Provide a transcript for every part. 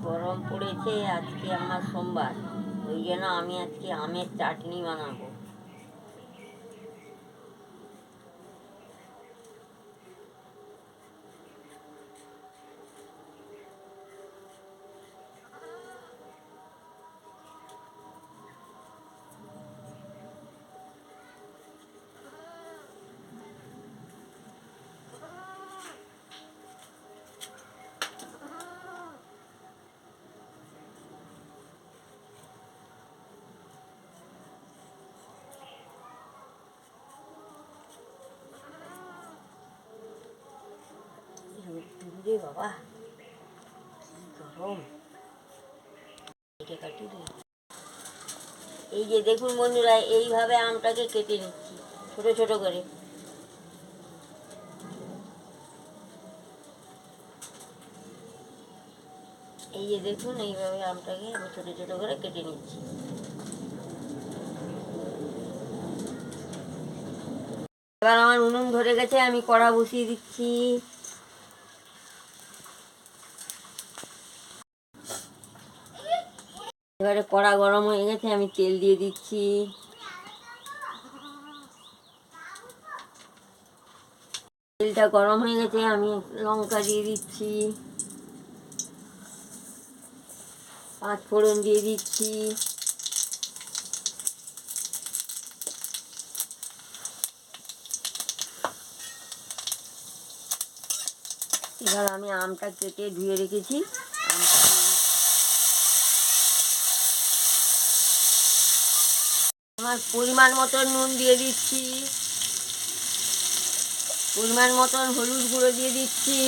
গরম পড়েছে, আজকে আমার সোমবার, ওই জন্য আমি আজকে আমের চাটনি বানাবো। রে বাবা, কি গরম! এটা কাটি দিই। এই যে দেখুন বন্ধুরা, এইভাবে আমটাকে কেটে নিচ্ছি ছোট ছোট করে। এই যে দেখুন, এইভাবে আমটাকে আমি ছোট ছোট করে কেটে নিচ্ছি। এবার আমার উনুন ধরে গেছে, আমি কড়া বসিয়ে দিচ্ছি। এবারে কড়া গরম হয়ে গেছে, আমি তেল দিয়ে দিচ্ছি। তেলটা গরম হয়ে গেছে, আমি লঙ্কা দিয়ে দিচ্ছি, পাঁচ ফোড়ন দিয়ে দিচ্ছি, এবার আমি আমটা কেটে ধুয়ে রেখেছি, আমার পরিমাণ মতন নুন দিয়ে দিচ্ছি, পরিমাণ মতন হলুদ গুঁড়ো দিয়ে দিচ্ছি,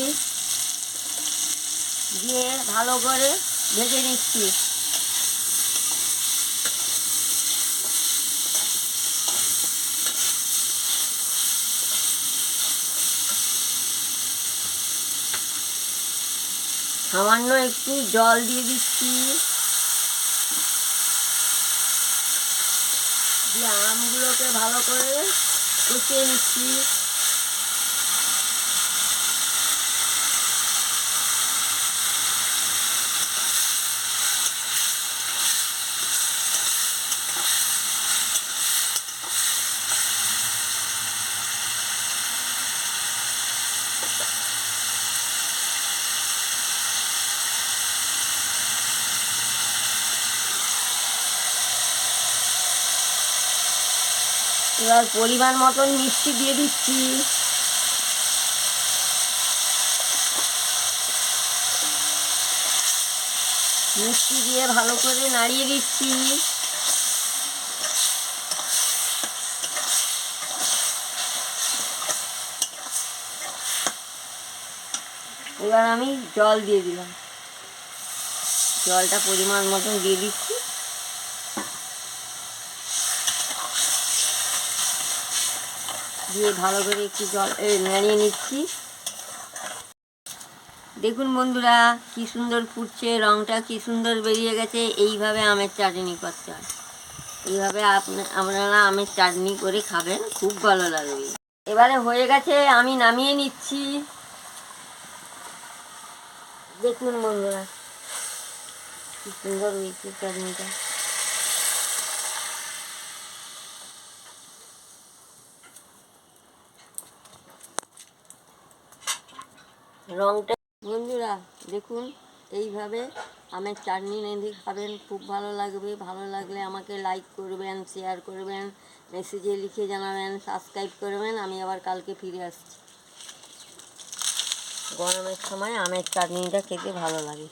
দিয়ে ভালো করে ভেজে নিচ্ছি। সামান্য একটু জল দিয়ে দিচ্ছি, দিয়ে আমগুলোকে ভালো করে কষিয়ে নিচ্ছি। এবার পরিমাণ মতন মিষ্টি দিয়ে দিচ্ছি, মিষ্টি দিয়ে ভালো করে নাড়িয়ে দিচ্ছি। এবার আমি জল দিয়ে দিলাম, জলটা পরিমাণ মতন দিয়ে দিচ্ছি, দিয়ে ভালো করে একটু জল নাড়িয়ে নিচ্ছি। দেখুন বন্ধুরা, কি সুন্দর ফুটছে, রঙটা কি সুন্দর বেরিয়ে গেছে। এইভাবে আমের চাটনি করতে হয়, এইভাবে আপনারা আমের চাটনি করে খাবেন, খুব ভালো লাগবে। এবারে হয়ে গেছে, আমি নামিয়ে নিচ্ছি। দেখুন বন্ধুরা, কি সুন্দর হয়েছে চাটনিটা। রঙটা বন্ধুরা দেখুন, এইভাবে আমের চাটনি রেঁধে খাবেন, খুব ভালো লাগবে। ভালো লাগলে আমাকে লাইক করবেন, শেয়ার করবেন, মেসেজে লিখে জানাবেন, সাবস্ক্রাইব করবেন। আমি আবার কালকে ফিরে আসছি। গরমের সময় আমের চাটনিটা খেতে ভালো লাগে।